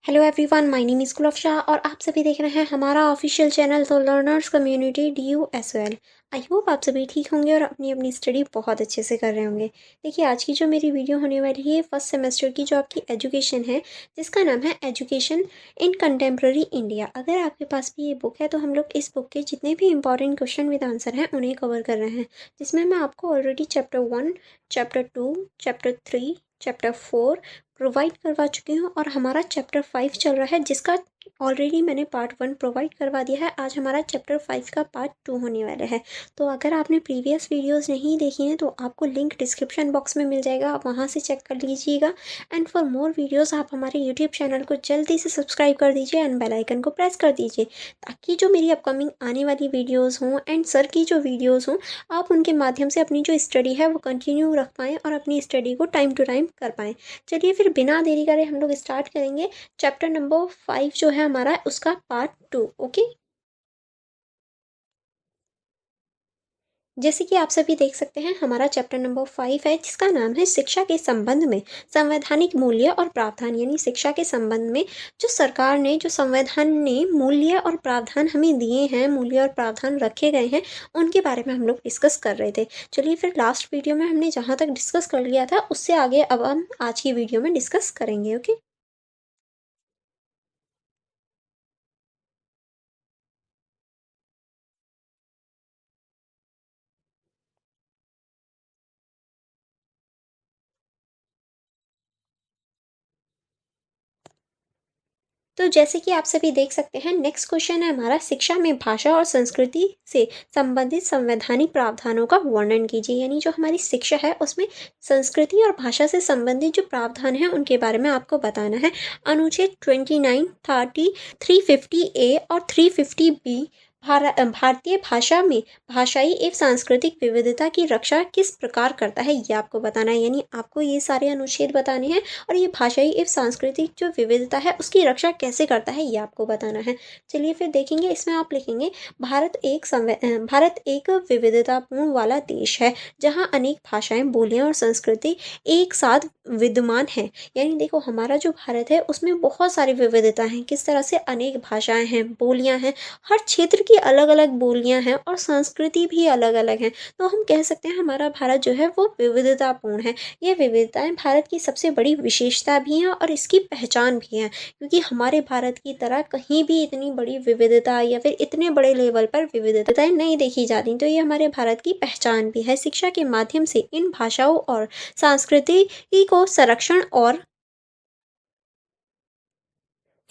Hello everyone, my name is Kulfasha और आप सभी देख रहे हैं हमारा official channel the learners community DUSOL। I hope आप सभी ठीक होंगे और अपनी अपनी स्टडी बहुत अच्छे से कर रहे होंगे। देखिए, आज की जो मेरी वीडियो होने वाली है फर्स्ट सेमेस्टर की जो आपकी एजुकेशन है, जिसका नाम है एजुकेशन इन कंटेम्प्रेरी इंडिया। अगर आपके पास भी ये बुक है तो हम लोग इस बुक के जितने भी इंपॉर्टेंट क्वेश्चन विद आंसर हैं उन्हें कवर कर रहे हैं, जिसमें मैं आपको already chapter 1, chapter 2, chapter 3, chapter 4 provide करवा चुकी हूँ और हमारा चैप्टर 5 चल रहा है, जिसका ऑलरेडी मैंने पार्ट 1 प्रोवाइड करवा दिया है। आज हमारा चैप्टर 5 का पार्ट 2 होने वाला है। तो अगर आपने प्रीवियस वीडियोस नहीं देखी हैं तो आपको लिंक डिस्क्रिप्शन बॉक्स में मिल जाएगा, आप वहाँ से चेक कर लीजिएगा। एंड फॉर मोर वीडियोस आप हमारे यूट्यूब चैनल को जल्दी से सब्सक्राइब कर दीजिए एंड बेल आइकन को प्रेस कर दीजिए, ताकि जो मेरी अपकमिंग आने वाली वीडियोज़ हों एंड सर की जो वीडियोज़ हों, आप उनके माध्यम से अपनी जो स्टडी है वो कंटिन्यू रख पाएँ और अपनी स्टडी को टाइम टू टाइम कर पाएँ। चलिए फिर बिना देरी करे हम लोग स्टार्ट करेंगे चैप्टर नंबर 5 जो है हमारा, उसका पार्ट 2। ओके, जैसे कि आप सभी देख सकते हैं हमारा चैप्टर नंबर 5 है, जिसका नाम है शिक्षा के संबंध में संवैधानिक मूल्य और प्रावधान। यानी शिक्षा के संबंध में जो सरकार ने, जो संविधान ने मूल्य और प्रावधान हमें दिए हैं, मूल्य और प्रावधान रखे गए हैं, उनके बारे में हम लोग डिस्कस कर रहे थे। चलिए फिर लास्ट वीडियो में हमने जहाँ तक डिस्कस कर लिया था उससे आगे अब हम आज की वीडियो में डिस्कस करेंगे। ओके, तो जैसे कि आप सभी देख सकते हैं, नेक्स्ट क्वेश्चन है हमारा, शिक्षा में भाषा और संस्कृति से संबंधित संवैधानिक प्रावधानों का वर्णन कीजिए। यानी जो हमारी शिक्षा है उसमें संस्कृति और भाषा से संबंधित जो प्रावधान है उनके बारे में आपको बताना है। अनुच्छेद 29, 30, 350A और 350B भारतीय भाषा में भाषाई एवं सांस्कृतिक विविधता की रक्षा किस प्रकार करता है, ये आपको बताना है। यानी आपको ये सारे अनुच्छेद बताने हैं और ये भाषाई एवं सांस्कृतिक जो विविधता है उसकी रक्षा कैसे करता है ये आपको बताना है। चलिए फिर देखेंगे, इसमें आप लिखेंगे भारत एक विविधतापूर्ण वाला देश है जहाँ अनेक भाषाएं, बोलियां और संस्कृति एक साथ विद्यमान है। यानी देखो, हमारा जो भारत है उसमें बहुत सारी विविधता हैं। किस तरह से अनेक भाषाएं हैं, बोलियां हैं, हर क्षेत्र की अलग अलग बोलियां हैं और संस्कृति भी अलग अलग हैं। तो हम कह सकते हैं हमारा भारत जो है वो विविधतापूर्ण है। ये विविधताएं भारत की सबसे बड़ी विशेषता भी हैं और इसकी पहचान भी है, क्योंकि हमारे भारत की तरह कहीं भी इतनी बड़ी विविधता या फिर इतने बड़े लेवल पर विविधताएं नहीं देखी जाती। तो ये हमारे भारत की पहचान भी है। शिक्षा के माध्यम से इन भाषाओं और संस्कृति को संरक्षण और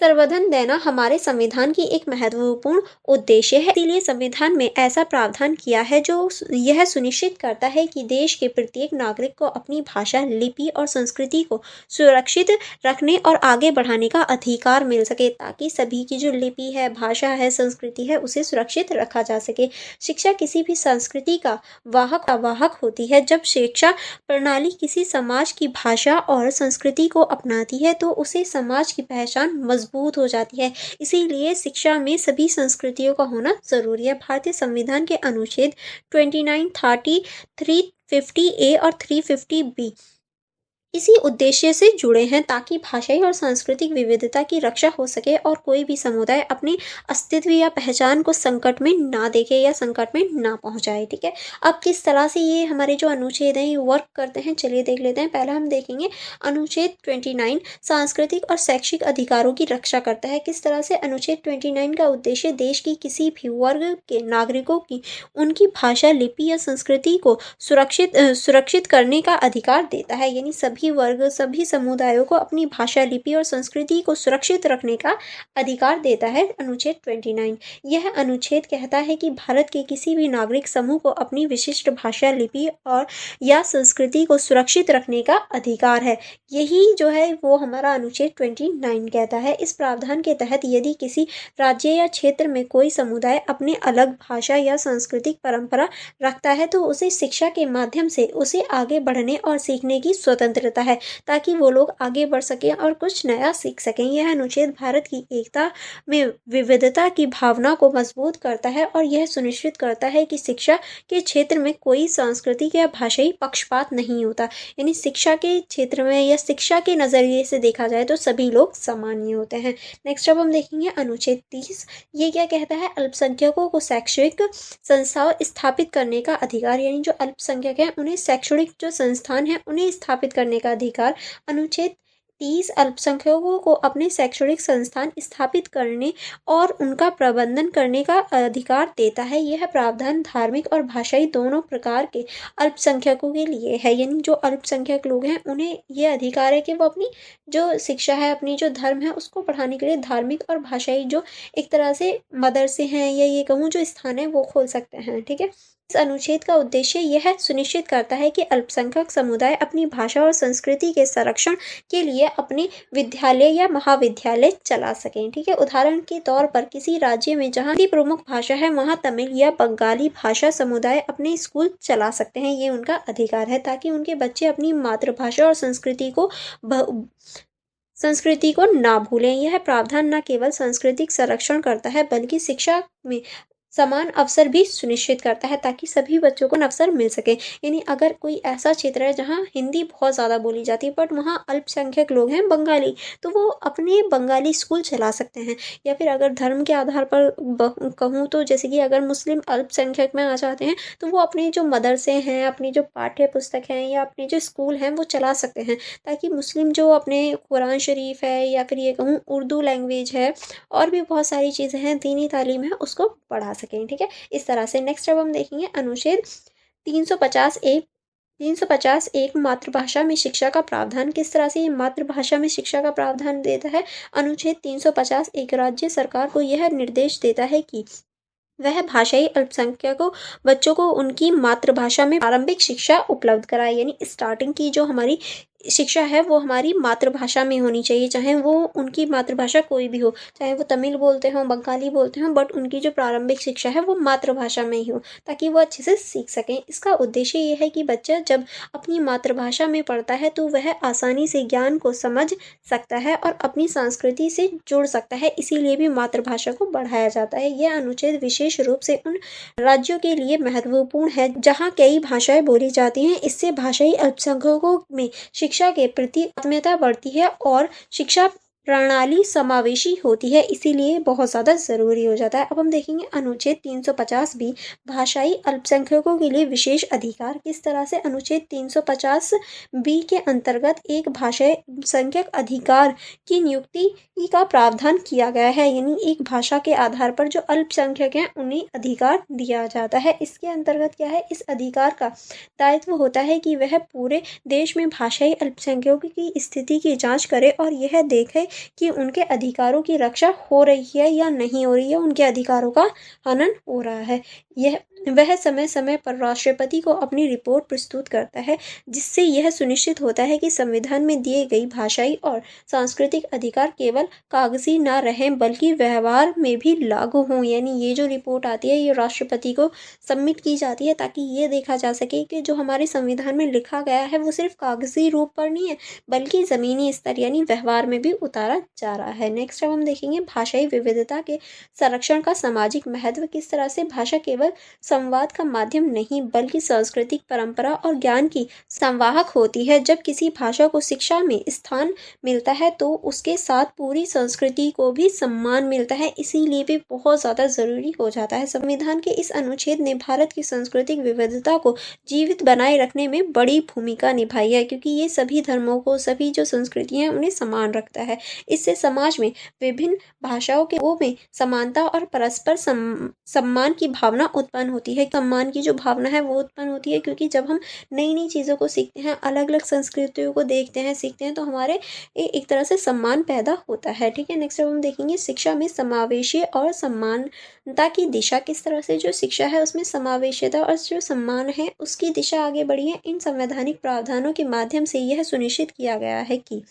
संवर्धन देना हमारे संविधान की एक महत्वपूर्ण उद्देश्य है। इसीलिए संविधान में ऐसा प्रावधान किया है जो यह सुनिश्चित करता है कि देश के प्रत्येक नागरिक को अपनी भाषा, लिपि और संस्कृति को सुरक्षित रखने और आगे बढ़ाने का अधिकार मिल सके, ताकि सभी की जो लिपि है, भाषा है, संस्कृति है, उसे सुरक्षित रखा जा सके। शिक्षा किसी भी संस्कृति का वाहक होती है। जब शिक्षा प्रणाली किसी समाज की भाषा और संस्कृति को अपनाती है तो उसे समाज की पहचान मजबूत हो जाती है। इसीलिए शिक्षा में सभी संस्कृतियों का होना जरूरी है। भारतीय संविधान के अनुच्छेद 29, 30, 350A और 350B इसी उद्देश्य से जुड़े हैं, ताकि भाषाई और सांस्कृतिक विविधता की रक्षा हो सके और कोई भी समुदाय अपने अस्तित्व या पहचान को संकट में ना देखे या संकट में ना पहुंचाए। ठीक है, अब किस तरह से ये हमारे जो अनुच्छेद हैं ये वर्क करते हैं, चलिए देख लेते हैं। पहला हम देखेंगे अनुच्छेद 29 सांस्कृतिक और शैक्षिक अधिकारों की रक्षा करता है। किस तरह से? अनुच्छेद 29 का उद्देश्य देश की किसी भी वर्ग के नागरिकों की उनकी भाषा, लिपि या संस्कृति को सुरक्षित करने का अधिकार देता है। यानी सभी वर्ग, सभी समुदायों को अपनी भाषा, लिपि और संस्कृति को सुरक्षित रखने का अधिकार देता है अनुच्छेद 29। यह अनुच्छेद कहता है कि भारत के किसी भी नागरिक समूह को अपनी विशिष्ट भाषा, लिपि और या संस्कृति को सुरक्षित रखने का अधिकार है। यही जो है वो हमारा अनुच्छेद 29 कहता है। इस प्रावधान के तहत यदि किसी राज्य या क्षेत्र में कोई समुदाय अपने अलग भाषा या सांस्कृतिक परंपरा रखता है तो उसे शिक्षा के माध्यम से उसे आगे बढ़ने और सीखने की स्वतंत्रता करता है ताकि वो लोग आगे बढ़ सकें और कुछ नया सीख सकें। यह अनुच्छेद भारत की एकता में विविधता की भावना को मजबूत करता है और यह सुनिश्चित करता है कि शिक्षा के क्षेत्र में कोई सांस्कृतिक या भाषाई पक्षपात नहीं होता। यानी शिक्षा के क्षेत्र में या शिक्षा के नज़रिए से देखा जाए तो सभी लोग समान ही होते हैं। नेक्स्ट अब हम देखेंगे अनुच्छेद 30। ये क्या कहता है? अल्पसंख्यकों को शैक्षणिक संस्थाओं स्थापित करने का अधिकार, यानी जो अल्पसंख्यक हैं उन्हें शैक्षणिक जो संस्थान है उन्हें स्थापित करने का अधिकार। अनुच्छेद 30 अल्पसंख्यकों को अपने शैक्षणिक संस्थान स्थापित करने और उनका प्रबंधन करने का अधिकार देता है। यह प्रावधान धार्मिक और भाषाई दोनों प्रकार के अल्पसंख्यकों के लिए है। यानी जो अल्पसंख्यक लोग हैं उन्हें यह अधिकार है कि वो अपनी जो शिक्षा है, अपनी जो धर्म है उसको पढ़ाने के लिए धार्मिक और भाषाई जो एक तरह से मदरसे हैं या ये कहूँ जो स्थान है वो खोल सकते हैं। ठीक है। इस अनुच्छेद का उद्देश्य यह सुनिश्चित करता है कि अल्पसंख्यक समुदाय अपनी भाषा और संस्कृति के संरक्षण के लिए अपने विद्यालय या महाविद्यालय चला सकें। ठीक है। उदाहरण के तौर पर किसी राज्य में जहाँ की प्रमुख भाषा है वहाँ तमिल या बंगाली भाषा समुदाय अपने स्कूल चला सकते हैं। ये उनका अधिकार है ताकि उनके बच्चे अपनी मातृभाषा और संस्कृति को ना भूलें। यह प्रावधान न केवल सांस्कृतिक संरक्षण करता है बल्कि शिक्षा में समान अवसर भी सुनिश्चित करता है ताकि सभी बच्चों को अवसर मिल सके। यानी अगर कोई ऐसा क्षेत्र है जहाँ हिंदी बहुत ज़्यादा बोली जाती है बट वहाँ अल्पसंख्यक लोग हैं बंगाली, तो वो अपने बंगाली स्कूल चला सकते हैं। या फिर अगर धर्म के आधार पर कहूँ तो जैसे कि अगर मुस्लिम अल्पसंख्यक में आ जाते हैं तो वो अपने जो मदरसे हैं, अपनी जो पाठ्य पुस्तक हैं या अपने जो स्कूल हैं वो चला सकते हैं ताकि मुस्लिम जो अपने कुरान शरीफ है या फिर ये कहूँ उर्दू लैंग्वेज है और भी बहुत सारी चीज़ें हैं, दीनी तालीम है, उसको पढ़ा सकें। ठीक है। इस तरह से नेक्स्ट अब हम देखेंगे अनुच्छेद 350 एक मातृभाषा में शिक्षा का प्रावधान। किस तरह से ये मातृभाषा में शिक्षा का प्रावधान देता है? अनुच्छेद 350 एक राज्य सरकार को यह निर्देश देता है कि वह भाषाई अल्पसंख्यकों बच्चों को उनकी मातृभाषा में प्रारंभिक शिक्षा उपलब्ध कराए। यानी स्टार्टिंग की जो हमारी शिक्षा है वो हमारी मातृभाषा में होनी चाहिए, चाहे वो उनकी मातृभाषा कोई भी हो, चाहे वो तमिल बोलते हों, बंगाली बोलते हों, बट उनकी जो प्रारंभिक शिक्षा है वो मातृभाषा में ही हो ताकि वो अच्छे से सीख सकें। इसका उद्देश्य ये है कि बच्चा जब अपनी मातृभाषा में पढ़ता है तो वह आसानी से ज्ञान को समझ सकता है और अपनी संस्कृति से जुड़ सकता है, इसीलिए भी मातृभाषा को बढ़ाया जाता है। यह अनुच्छेद विशेष रूप से उन राज्यों के लिए महत्वपूर्ण है जहाँ कई भाषाएं बोली जाती हैं। इससे भाषाई अल्पसंख्यकों में शिक्षा के प्रति आत्मीयता बढ़ती है और शिक्षा प्रणाली समावेशी होती है, इसीलिए बहुत ज़्यादा ज़रूरी हो जाता है। अब हम देखेंगे अनुच्छेद 350 भी भाषाई अल्पसंख्यकों के लिए विशेष अधिकार। किस तरह से? अनुच्छेद 350 बी के अंतर्गत एक भाषाई संख्यक अधिकार की नियुक्ति का प्रावधान किया गया है। यानी एक भाषा के आधार पर जो अल्पसंख्यक हैं उन्हें अधिकार दिया जाता है। इसके अंतर्गत क्या है? इस अधिकार का दायित्व होता है कि वह पूरे देश में भाषाई अल्पसंख्यकों की स्थिति की जांच करे और यह देखे कि उनके अधिकारों की रक्षा हो रही है या नहीं हो रही है, उनके अधिकारों का हनन हो रहा है। वह समय समय पर राष्ट्रपति को अपनी रिपोर्ट प्रस्तुत करता है जिससे यह सुनिश्चित होता है कि संविधान में दिए गई भाषाई और सांस्कृतिक अधिकार केवल कागजी ना रहें बल्कि व्यवहार में भी लागू हों। यानी ये जो रिपोर्ट आती है ये राष्ट्रपति को सबमिट की जाती है ताकि ये देखा जा सके कि जो हमारे संविधान में लिखा गया है वो सिर्फ कागजी रूप पर नहीं है बल्कि ज़मीनी स्तर यानी व्यवहार में भी उतारा जा रहा है। नेक्स्ट अब हम देखेंगे भाषाई विविधता के संरक्षण का सामाजिक महत्व। किस तरह से? भाषा केवल संवाद का माध्यम नहीं बल्कि सांस्कृतिक परंपरा और ज्ञान की संवाहक होती है। जब किसी भाषा को शिक्षा में स्थान मिलता है तो उसके साथ पूरी संस्कृति को भी सम्मान मिलता है, इसीलिए भी बहुत ज़्यादा ज़रूरी हो जाता है। संविधान के इस अनुच्छेद ने भारत की सांस्कृतिक विविधता को जीवित बनाए रखने में बड़ी भूमिका निभाई है क्योंकि ये सभी धर्मों को, सभी जो संस्कृतियाँ हैं उन्हें समान रखता है। इससे समाज में विभिन्न भाषाओं के में समानता और परस्पर सम्मान की भावना उत्पन्न होती है। सम्मान की जो भावना है वो उत्पन्न होती है क्योंकि जब हम नई नई चीज़ों को सीखते हैं, अलग अलग संस्कृतियों को देखते हैं, सीखते हैं तो हमारे एक तरह से सम्मान पैदा होता है। ठीक है। नेक्स्ट हम देखेंगे शिक्षा में समावेशी और सम्मान ताकि दिशा किस तरह से जो शिक्षा है उसमें समावेशिता और जो सम्मान है उसकी दिशा आगे बढ़ी है। इन संवैधानिक प्रावधानों के माध्यम से यह सुनिश्चित किया गया है कि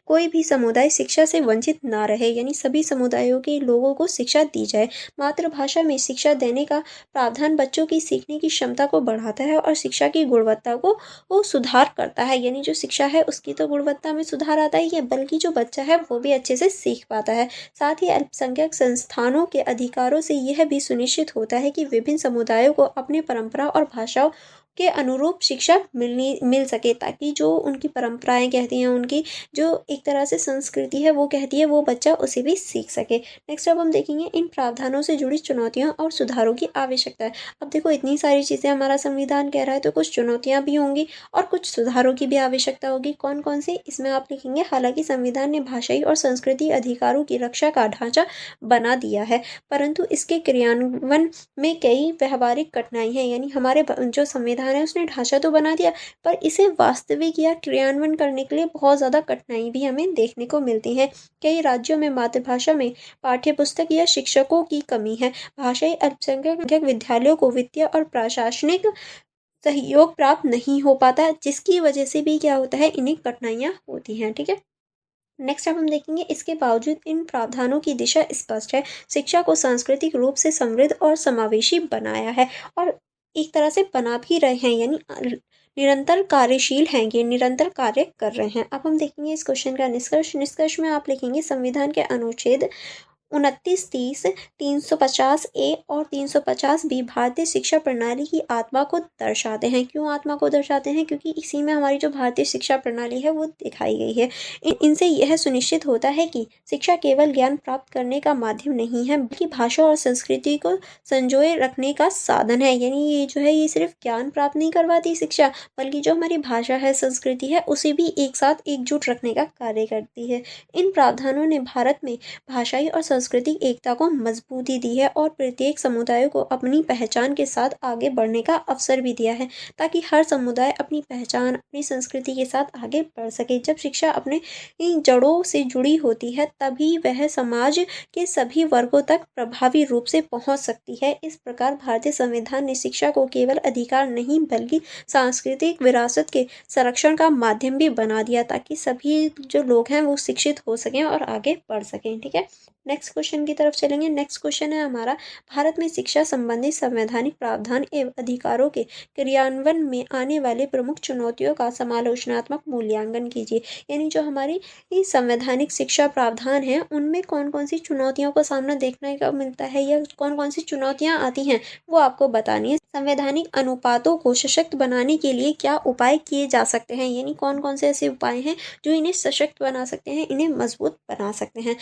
कोई भी समुदाय शिक्षा से वंचित ना रहे, यानी सभी समुदायों के लोगों को शिक्षा दी जाए। मातृभाषा में शिक्षा देने का प्रावधान बच्चों की सीखने की क्षमता को बढ़ाता है और शिक्षा की गुणवत्ता को वो सुधार करता है, यानी जो शिक्षा है उसकी तो गुणवत्ता में सुधार आता ही है, बल्कि जो बच्चा है वो भी अच्छे से सीख पाता है। साथ ही अल्पसंख्यक संस्थानों के अधिकारों से यह भी सुनिश्चित होता है कि विभिन्न समुदायों को अपनी परंपरा और भाषाओं के अनुरूप शिक्षा मिल सके, ताकि जो उनकी परंपराएं कहती हैं, उनकी जो एक तरह से संस्कृति है वो कहती है, वो बच्चा उसे भी सीख सके। नेक्स्ट अब हम देखेंगे इन प्रावधानों से जुड़ी चुनौतियां और सुधारों की आवश्यकता है। अब देखो इतनी सारी चीज़ें हमारा संविधान कह रहा है, तो कुछ चुनौतियां भी होंगी और कुछ सुधारों की भी आवश्यकता होगी। कौन कौन से इसमें आप लिखेंगे, हालांकि संविधान ने भाषाई और संस्कृति अधिकारों की रक्षा का ढांचा बना दिया है, परंतु इसके क्रियान्वयन में कई व्यवहारिक कठिनाई है। यानी हमारे जो संविधान है उसने ढांचा तो बना दिया, पर इसे वास्तविक या क्रियान्वयन करने के लिए बहुत ज़्यादा कठिनाई भी हमें देखने को मिलती है। कई राज्यों में मातृभाषा में पाठ्य पुस्तक या शिक्षकों की कमी है। भाषाई अल्पसंख्यक विद्यालयों को वित्तीय और प्रशासनिक सहयोग प्राप्त नहीं हो पाता, जिसकी वजह से भी क्या होता है, इन्हें कठिनाइयाँ होती हैं। ठीक है, नेक्स्ट अब हम देखेंगे इसके बावजूद इन प्रावधानों की दिशा स्पष्ट है। शिक्षा को सांस्कृतिक रूप से समृद्ध और समावेशी बनाया है, और एक तरह से बना भी रहे हैं, यानी निरंतर कार्यशील हैं, ये निरंतर कार्य कर रहे हैं। अब हम देखेंगे इस क्वेश्चन का निष्कर्ष में आप लिखेंगे संविधान के अनुच्छेद 29, 30, 350 ए और 350 बी भारतीय शिक्षा प्रणाली की आत्मा को दर्शाते हैं। क्यों आत्मा को दर्शाते हैं? क्योंकि इसी में हमारी जो भारतीय शिक्षा प्रणाली है वो दिखाई गई है। इनसे यह सुनिश्चित होता है कि शिक्षा केवल ज्ञान प्राप्त करने का माध्यम नहीं है, बल्कि भाषा और संस्कृति को संजोए रखने का साधन है। यानी ये जो है, ये सिर्फ ज्ञान प्राप्त नहीं करवाती शिक्षा, बल्कि जो हमारी भाषा है, संस्कृति है, उसे भी एक साथ एकजुट रखने का कार्य करती है। इन प्रावधानों ने भारत में भाषाई और सांस्कृतिक एकता को मजबूती दी है और प्रत्येक समुदाय को अपनी पहचान के साथ आगे बढ़ने का अवसर भी दिया है, ताकि हर समुदाय अपनी पहचान, अपनी संस्कृति के साथ आगे बढ़ सके। जब शिक्षा अपने इन जड़ों से जुड़ी होती है, तभी वह समाज के सभी वर्गों तक प्रभावी रूप से पहुंच सकती है। इस प्रकार भारतीय संविधान ने शिक्षा को केवल अधिकार नहीं, बल्कि सांस्कृतिक विरासत के संरक्षण का माध्यम भी बना दिया, ताकि सभी जो लोग हैं वो शिक्षित हो सकें और आगे बढ़ सकें। ठीक है, नेक्स्ट क्वेश्चन की तरफ चलेंगे। नेक्स्ट क्वेश्चन है हमारा, भारत में शिक्षा संबंधी संवैधानिक प्रावधान एवं अधिकारों के क्रियान्वयन में आने वाले प्रमुख चुनौतियों का समालोचनात्मक मूल्यांकन कीजिए। यानी जो हमारी संवैधानिक शिक्षा प्रावधान है, उनमें कौन कौन सी चुनौतियों का सामना देखने को मिलता है, या कौन कौन सी चुनौतियां आती हैं, वो आपको बतानी है। संवैधानिक अनुपातों को सशक्त बनाने के लिए क्या उपाय किए जा सकते हैं, यानी कौन कौन से ऐसे उपाय हैं जो इन्हें सशक्त बना सकते हैं, इन्हें मजबूत बना सकते हैं।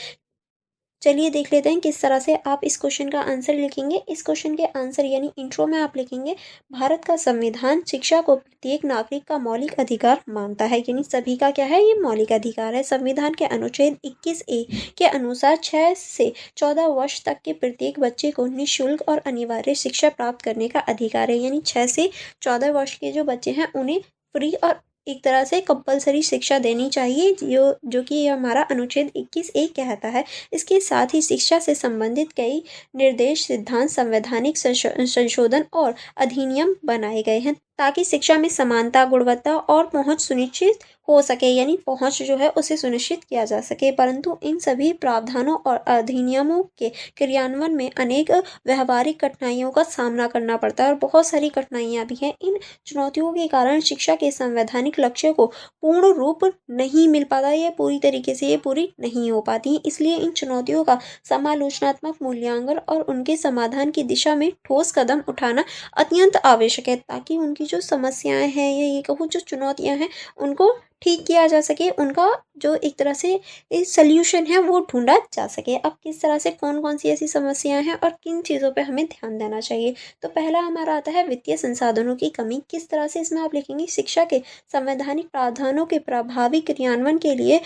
चलिए देख लेते हैं किस तरह से आप इस क्वेश्चन का आंसर लिखेंगे। इस क्वेश्चन के आंसर यानी इंट्रो में आप लिखेंगे, भारत का संविधान शिक्षा को प्रत्येक नागरिक का मौलिक अधिकार मानता है। यानी सभी का क्या है, ये मौलिक अधिकार है। संविधान के अनुच्छेद 21 ए के अनुसार 6 से 14 वर्ष तक के प्रत्येक बच्चे को निःशुल्क और अनिवार्य शिक्षा प्राप्त करने का अधिकार है। यानी 6 से 14 वर्ष के जो बच्चे हैं उन्हें फ्री और एक तरह से कंपलसरी शिक्षा देनी चाहिए, जो कि हमारा अनुच्छेद 21 ए कहता है। इसके साथ ही शिक्षा से संबंधित कई निर्देश, सिद्धांत, संवैधानिक संशोधन और अधिनियम बनाए गए हैं, ताकि शिक्षा में समानता, गुणवत्ता और पहुंच सुनिश्चित हो सके। यानी पहुंच जो है उसे सुनिश्चित किया जा सके। परंतु इन सभी प्रावधानों और अधिनियमों के क्रियान्वयन में अनेक व्यवहारिक कठिनाइयों का सामना करना पड़ता है, और बहुत सारी कठिनाइयां भी हैं। इन चुनौतियों के कारण शिक्षा के संवैधानिक लक्ष्य को पूर्ण रूप नहीं मिल पाता, ये पूरी तरीके से ये पूरी नहीं हो पाती। इसलिए इन चुनौतियों का समालोचनात्मक मूल्यांकन और उनके समाधान की दिशा में ठोस कदम उठाना अत्यंत आवश्यक है, ताकि उनकी जो समस्याएं हैं, या ये कहूँ जो चुनौतियां हैं, उनको ठीक किया जा सके, उनका जो एक तरह से सल्यूशन है वो ढूंढा जा सके। अब किस तरह से कौन कौन सी ऐसी समस्याएं हैं और किन चीज़ों पे हमें ध्यान देना चाहिए, तो पहला हमारा आता है वित्तीय संसाधनों की कमी। किस तरह से इसमें आप लिखेंगे, शिक्षा के संवैधानिक प्रावधानों के प्रभावी क्रियान्वयन के लिए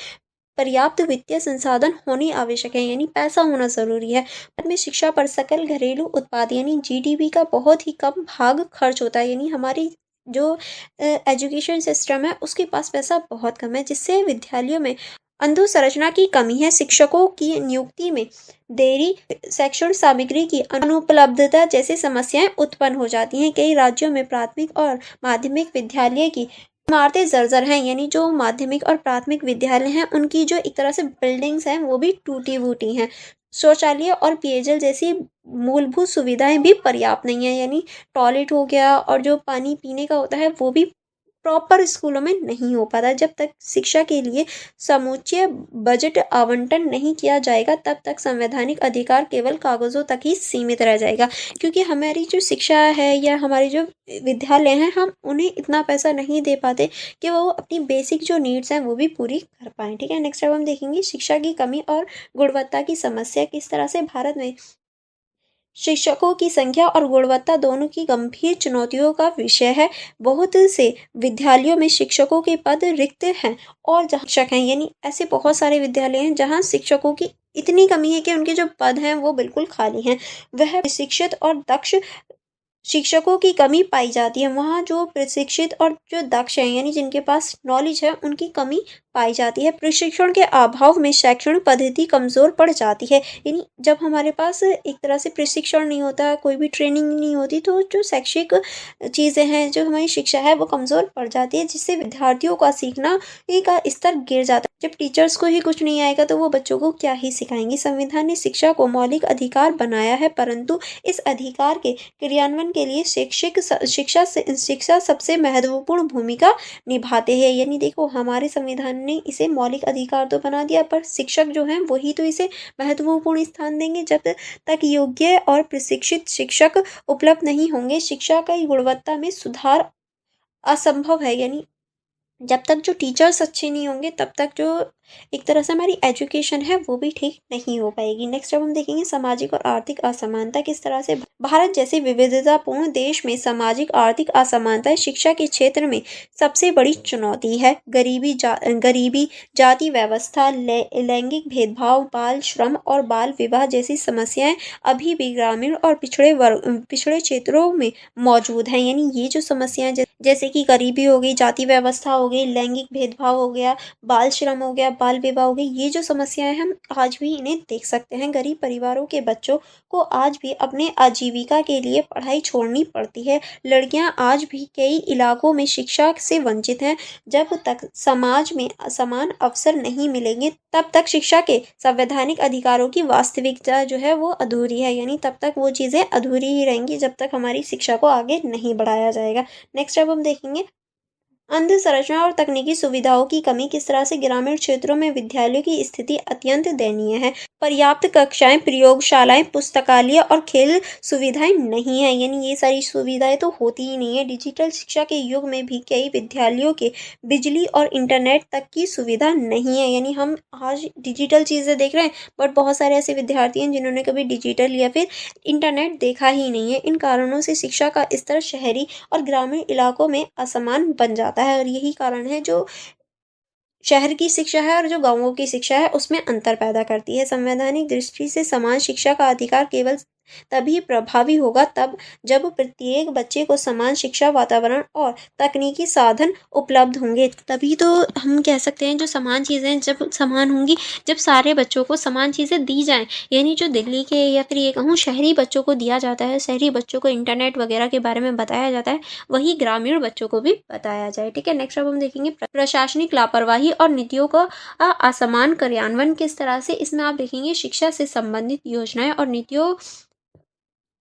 पर्याप्त वित्तीय संसाधन होनी आवश्यक है, यानी पैसा होना जरूरी है। भारत में शिक्षा पर सकल घरेलू उत्पाद यानी जीडीपी का बहुत ही कम भाग खर्च होता है। यानी हमारी जो एजुकेशन सिस्टम है उसके पास पैसा बहुत कम है, जिससे विद्यालयों में अधोसंरचना की कमी है, शिक्षकों की नियुक्ति में देरी, शैक्षणिक सामग्री की अनुपलब्धता जैसी समस्याएं उत्पन्न हो जाती हैं। कई राज्यों में प्राथमिक और माध्यमिक विद्यालय की इमारतें जर्जर हैं, यानी जो माध्यमिक और प्राथमिक विद्यालय हैं उनकी जो एक तरह से बिल्डिंग्स हैं वो भी टूटी फूटी हैं। शौचालय और पेयजल जैसी मूलभूत सुविधाएं भी पर्याप्त नहीं है, यानी टॉयलेट हो गया और जो पानी पीने का होता है वो भी प्रॉपर स्कूलों में नहीं हो पाता। जब तक शिक्षा के लिए समुचित बजट आवंटन नहीं किया जाएगा तब तक संवैधानिक अधिकार केवल कागजों तक ही सीमित रह जाएगा, क्योंकि हमारी जो शिक्षा है या हमारे जो विद्यालय हैं हम उन्हें इतना पैसा नहीं दे पाते कि वो अपनी बेसिक जो नीड्स हैं वो भी पूरी कर पाएँ। ठीक है, नेक्स्ट अब हम देखेंगे शिक्षा की कमी और गुणवत्ता की समस्या किस तरह से भारत में शिक्षकों की संख्या और गुणवत्ता दोनों की गंभीर चुनौतियों का विषय है। बहुत से विद्यालयों में शिक्षकों के पद रिक्त हैं और जहाँ शिक्षक हैं, यानी ऐसे बहुत सारे विद्यालय हैं जहाँ शिक्षकों की इतनी कमी है कि उनके जो पद हैं वो बिल्कुल खाली हैं। वह प्रशिक्षित और दक्ष शिक्षकों की कमी पाई जाती है। वहाँ जो प्रशिक्षित और जो दक्ष हैं, यानी जिनके पास नॉलेज है, उनकी कमी पाई जाती है। प्रशिक्षण के अभाव में शैक्षणिक पद्धति कमजोर पड़ जाती है, यानी जब हमारे पास एक तरह से प्रशिक्षण नहीं होता, कोई भी ट्रेनिंग नहीं होती, तो जो शैक्षिक चीज़ें हैं, जो हमारी शिक्षा है वो कमजोर पड़ जाती है, जिससे विद्यार्थियों का सीखना का स्तर गिर जाता है। जब टीचर्स को ही कुछ नहीं आएगा तो वो बच्चों को क्या ही सिखाएंगे। संविधान ने शिक्षा को मौलिक अधिकार बनाया है, परंतु इस अधिकार के क्रियान्वयन के लिए शिक्षा सबसे महत्वपूर्ण भूमिका निभाते हैं। यानी देखो, हमारे संविधान ने इसे मौलिक अधिकार तो बना दिया, पर शिक्षक जो हैं वही तो इसे महत्वपूर्ण स्थान देंगे। जब तक योग्य और प्रशिक्षित शिक्षक उपलब्ध नहीं होंगे, शिक्षा की गुणवत्ता में सुधार असंभव है। यानी जब तक जो टीचर्स अच्छे नहीं होंगे तब तक जो एक तरह से हमारी एजुकेशन है वो भी ठीक नहीं हो पाएगी। नेक्स्ट अब हम देखेंगे सामाजिक और आर्थिक असमानता किस तरह से भारत जैसे विविधतापूर्ण देश में सामाजिक आर्थिक असमानता शिक्षा के क्षेत्र में सबसे बड़ी चुनौती है। गरीबी, जाति व्यवस्था, लैंगिक भेदभाव, बाल श्रम और बाल विवाह जैसी समस्याएं अभी भी ग्रामीण और पिछड़े क्षेत्रों में मौजूद हैं। यानी ये जो समस्याएं जैसे कि गरीबी हो गई, जाति व्यवस्था हो गई, लैंगिक भेदभाव हो गया, बाल श्रम हो गया, बाल विवाह हो गई, ये जो समस्याएं हम आज भी इन्हें देख सकते हैं। गरीब परिवारों के बच्चों को आज भी अपने आजीविका के लिए पढ़ाई छोड़नी पड़ती है। लड़कियां आज भी कई इलाकों में शिक्षा से वंचित हैं। जब तक समाज में समान अवसर नहीं मिलेंगे तब तक शिक्षा के संवैधानिक अधिकारों की वास्तविकता जो है वो अधूरी है। यानी तब तक वो चीज़ें अधूरी ही रहेंगी जब तक हमारी शिक्षा को आगे नहीं बढ़ाया जाएगा। नेक्स्ट अब हम देखेंगे अंधसंरचना और तकनीकी सुविधाओं की कमी किस तरह से ग्रामीण क्षेत्रों में विद्यालयों की स्थिति अत्यंत दयनीय है। पर्याप्त कक्षाएं, प्रयोगशालाएं, पुस्तकालय और खेल सुविधाएं नहीं है। यानी ये सारी सुविधाएं तो होती ही नहीं है। डिजिटल शिक्षा के युग में भी कई विद्यालयों के बिजली और इंटरनेट तक की सुविधा नहीं है। यानी हम आज डिजिटल चीज़ें देख रहे हैं, बट बहुत सारे ऐसे विद्यार्थी हैं जिन्होंने कभी डिजिटल या फिर इंटरनेट देखा ही नहीं है। इन कारणों से शिक्षा का स्तर शहरी और ग्रामीण इलाकों में असमान बन जाता है, और यही कारण है जो शहर की शिक्षा है और जो गांवों की शिक्षा है उसमें अंतर पैदा करती है। संवैधानिक दृष्टि से समान शिक्षा का अधिकार केवल तभी प्रभावी होगा तब जब प्रत्येक बच्चे को समान शिक्षा वातावरण और तकनीकी साधन उपलब्ध होंगे। तभी तो हम कह सकते हैं जो समान चीज़ें जब समान होंगी, जब सारे बच्चों को समान चीज़ें दी जाएं। यानी जो दिल्ली के या फिर ये कहूँ शहरी बच्चों को दिया जाता है, शहरी बच्चों को इंटरनेट वगैरह के बारे में बताया जाता है, वही ग्रामीण बच्चों को भी बताया जाए। ठीक है, नेक्स्ट अब हम देखेंगे प्रशासनिक लापरवाही और नीतियों का असमान कार्यान्वयन किस तरह से। इसमें आप देखेंगे शिक्षा से संबंधित योजनाएं और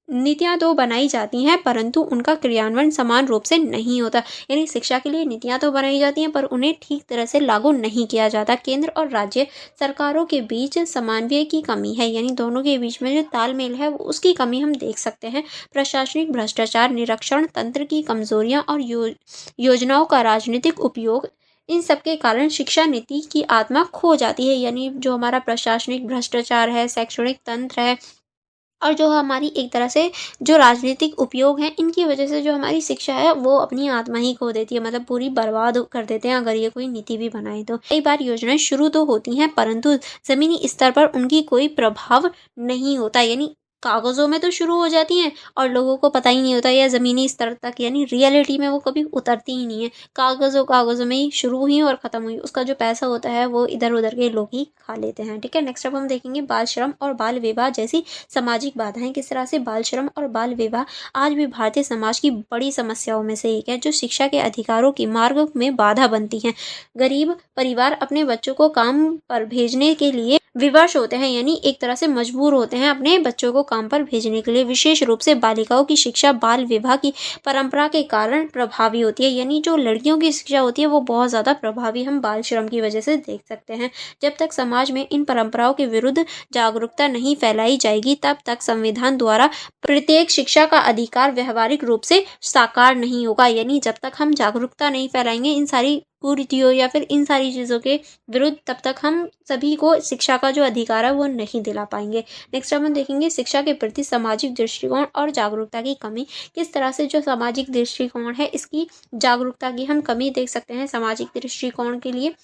नीतियाँ तो बनाई जाती हैं परंतु उनका क्रियान्वयन समान रूप से नहीं होता। यानी शिक्षा के लिए नीतियाँ तो बनाई जाती हैं पर उन्हें ठीक तरह से लागू नहीं किया जाता। केंद्र और राज्य सरकारों के बीच समन्वय की कमी है, यानी दोनों के बीच में जो तालमेल है उसकी कमी हम देख सकते हैं। प्रशासनिक भ्रष्टाचार, निरीक्षण तंत्र की कमजोरियाँ और योजनाओं का राजनीतिक उपयोग, इन सब के कारण शिक्षा नीति की आत्मा खो जाती है। यानी जो हमारा प्रशासनिक भ्रष्टाचार है, शैक्षणिक तंत्र है और जो हमारी एक तरह से जो राजनीतिक उपयोग हैं, इनकी वजह से जो हमारी शिक्षा है वो अपनी आत्मा ही खो देती है, मतलब पूरी बर्बाद कर देते हैं अगर ये कोई नीति भी बनाए तो। कई बार योजनाएं शुरू तो होती हैं परंतु ज़मीनी स्तर पर उनकी कोई प्रभाव नहीं होता। यानी कागज़ों में तो शुरू हो जाती हैं और लोगों को पता ही नहीं होता, या ज़मीनी स्तर तक यानी रियलिटी में वो कभी उतरती ही नहीं है। कागज़ों में ही शुरू हुई और ख़त्म हुई, उसका जो पैसा होता है वो इधर-उधर के लोग ही खा लेते हैं। ठीक है, नेक्स्ट अब हम देखेंगे बाल श्रम और बाल विवाह जैसी सामाजिक बाधाएँ। किस तरह से बाल श्रम और बाल विवाह आज भी भारतीय समाज की बड़ी समस्याओं में से एक है, जो शिक्षा के अधिकारों की मार्ग में बाधा बनती हैं। गरीब परिवार अपने बच्चों को काम पर भेजने के लिए विवश होते हैं, यानी एक तरह से मजबूर होते हैं अपने बच्चों को काम पर भेजने के लिए। विशेष रूप से बालिकाओं की शिक्षा बाल विवाह की परंपरा के कारण प्रभावी होती है, यानी जो लड़कियों की शिक्षा होती है वो बहुत ज़्यादा प्रभावी हम बाल श्रम की वजह से देख सकते हैं। जब तक समाज में इन परंपराओं के विरुद्ध जागरूकता नहीं फैलाई जाएगी, तब तक संविधान द्वारा प्रत्येक शिक्षा का अधिकार व्यवहारिक रूप से साकार नहीं होगा। यानी जब तक हम जागरूकता नहीं फैलाएंगे इन सारी कुरीतियों या फिर इन सारी चीज़ों के विरुद्ध, तब तक हम सभी को शिक्षा का जो अधिकार है वो नहीं दिला पाएंगे। नेक्स्ट हम देखेंगे शिक्षा के प्रति सामाजिक दृष्टिकोण और जागरूकता की कमी। किस तरह से जो सामाजिक दृष्टिकोण है इसकी जागरूकता की हम कमी देख सकते हैं। सामाजिक दृष्टिकोण के लिए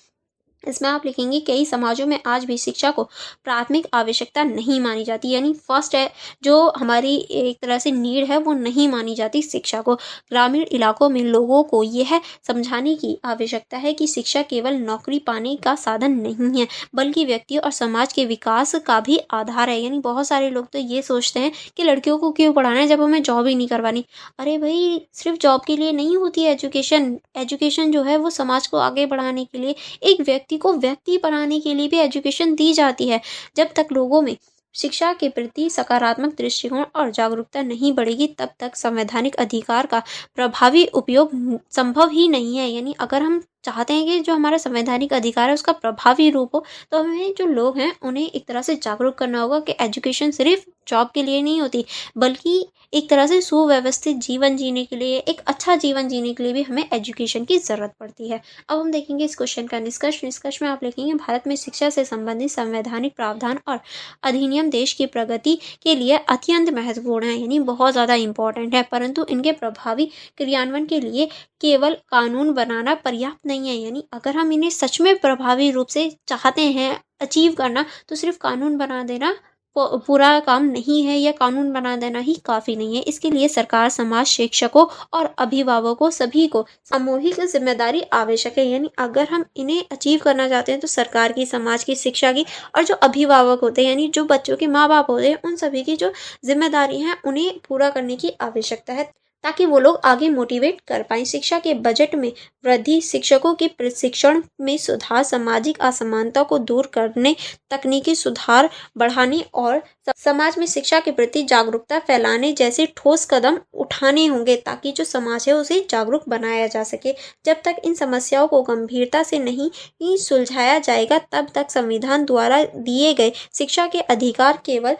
इसमें आप लिखेंगे कई समाजों में आज भी शिक्षा को प्राथमिक आवश्यकता नहीं मानी जाती, यानी फर्स्ट है जो हमारी एक तरह से नीड है वो नहीं मानी जाती शिक्षा को। ग्रामीण इलाकों में लोगों को यह समझाने की आवश्यकता है कि शिक्षा केवल नौकरी पाने का साधन नहीं है, बल्कि व्यक्ति और समाज के विकास का भी आधार है। यानी बहुत सारे लोग तो ये सोचते हैं कि लड़कियों को क्यों पढ़ाना है जब हमें जॉब ही नहीं करवानी। अरे भाई, सिर्फ जॉब के लिए नहीं होती है एजुकेशन। एजुकेशन जो है वो समाज को आगे बढ़ाने के लिए, एक व्यक्ति को व्यक्ति बनाने के लिए भी एजुकेशन दी जाती है। जब तक लोगों में शिक्षा के प्रति सकारात्मक दृष्टिकोण और जागरूकता नहीं बढ़ेगी, तब तक संवैधानिक अधिकार का प्रभावी उपयोग संभव ही नहीं है। यानी अगर हम चाहते हैं कि जो हमारा संवैधानिक अधिकार है उसका प्रभावी रूप हो, तो हमें जो लोग हैं उन्हें एक तरह से जागरूक करना होगा कि एजुकेशन सिर्फ जॉब के लिए नहीं होती, बल्कि एक तरह से सुव्यवस्थित जीवन जीने के लिए, एक अच्छा जीवन जीने के लिए भी हमें एजुकेशन की ज़रूरत पड़ती है। अब हम देखेंगे इस क्वेश्चन का निष्कर्ष में आप लिखेंगे भारत में शिक्षा से संबंधित संवैधानिक प्रावधान और अधिनियम देश की प्रगति के लिए अत्यंत महत्वपूर्ण है, यानी बहुत ज़्यादा इम्पोर्टेंट है, परंतु इनके प्रभावी क्रियान्वयन के लिए केवल कानून बनाना पर्याप्त नहीं है। यानी अगर हम इन्हें सच में प्रभावी रूप से चाहते हैं अचीव करना, तो सिर्फ कानून बना देना पूरा काम नहीं है, या कानून बना देना ही काफ़ी नहीं है। इसके लिए सरकार, समाज, शिक्षकों और अभिभावकों सभी को सामूहिक जिम्मेदारी आवश्यक है। यानी अगर हम इन्हें अचीव करना चाहते हैं तो सरकार की, समाज की, शिक्षा की और जो अभिभावक होते हैं यानी जो बच्चों के माँ बाप होते हैं, उन सभी की जो जिम्मेदारी है उन्हें पूरा करने की आवश्यकता है, ताकि वो लोग आगे मोटिवेट कर पाएँ। शिक्षा के बजट में वृद्धि, शिक्षकों के प्रशिक्षण में सुधार, सामाजिक असमानता को दूर करने, तकनीकी सुधार बढ़ाने और समाज में शिक्षा के प्रति जागरूकता फैलाने जैसे ठोस कदम उठाने होंगे, ताकि जो समाज है उसे जागरूक बनाया जा सके। जब तक इन समस्याओं को गंभीरता से नहीं सुलझाया जाएगा, तब तक संविधान द्वारा दिए गए शिक्षा के अधिकार केवल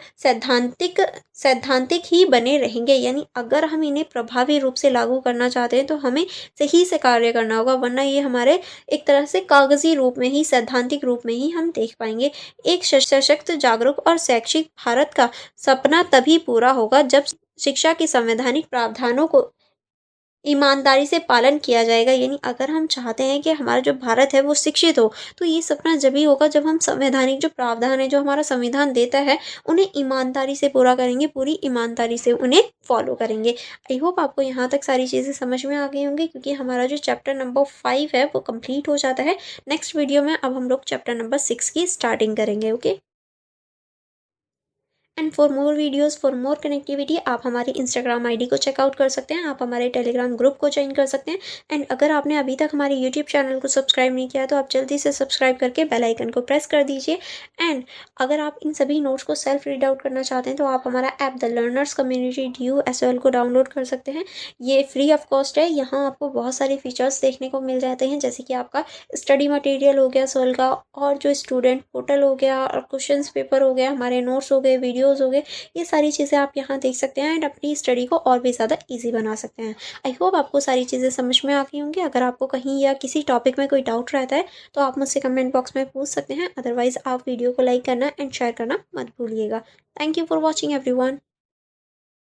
सैद्धांतिक ही बने रहेंगे। यानी अगर हम इन्हें प्रभावी रूप से लागू करना चाहते हैं तो हमें सही से कार्य करना होगा, वरना ये हमारे एक तरह से कागजी रूप में ही, सैद्धांतिक रूप में ही हम देख पाएंगे। एक सशक्त, जागरूक और शैक्षिक भारत का सपना तभी पूरा होगा जब शिक्षा के संवैधानिक प्रावधानों को ईमानदारी से पालन किया जाएगा। यानी अगर हम चाहते हैं कि हमारा जो भारत है वो शिक्षित हो, तो ये सपना जभी होगा जब हम संवैधानिक जो प्रावधान है, जो हमारा संविधान देता है, उन्हें ईमानदारी से पूरा करेंगे, पूरी ईमानदारी से उन्हें फॉलो करेंगे। आई होप आपको यहाँ तक सारी चीज़ें समझ में आ गई होंगी, क्योंकि हमारा जो चैप्टर नंबर 5 है वो कंप्लीट हो जाता है। नेक्स्ट वीडियो में अब हम लोग चैप्टर नंबर 6 की स्टार्टिंग करेंगे। Okay, and for more videos, for more connectivity, आप हमारी इंस्टाग्राम आईडी को चेकआउट कर सकते हैं, आप हमारे टेलीग्राम ग्रुप को ज्वाइन कर सकते हैं। एंड अगर आपने अभी तक हमारे यूट्यूब चैनल को सब्सक्राइब नहीं किया तो आप जल्दी से सब्सक्राइब करके बेल आइकन को प्रेस कर दीजिए। एंड अगर आप इन सभी नोट्स को सेल्फ रीड आउट करना चाहते हैं तो आप हमारा app the learners community DU को डाउनलोड कर सकते हैं। ये फ्री ऑफ कॉस्ट है। यहाँ आपको बहुत सारे फीचर्स देखने को मिल जाते हैं, जैसे कि आपका स्टडी मटेरियल हो गया सोल का, और जो स्टूडेंट पोर्टल हो गया, और क्वेश्चन पेपर हो गया, हमारे नोट्स हो गए, वीडियोज़ हो गए, ये सारी चीज़ें आप यहाँ देख सकते हैं एंड अपनी स्टडी को और भी ज़्यादा इजी बना सकते हैं। आई होप आपको सारी चीज़ें समझ में आ गई होंगी। अगर आपको कहीं या किसी टॉपिक में कोई डाउट रहता है तो आप मुझसे कमेंट बॉक्स में पूछ सकते हैं। अदरवाइज़ आप वीडियो को लाइक करना एंड शेयर करना मत भूलिएगा। Thank you for watching everyone.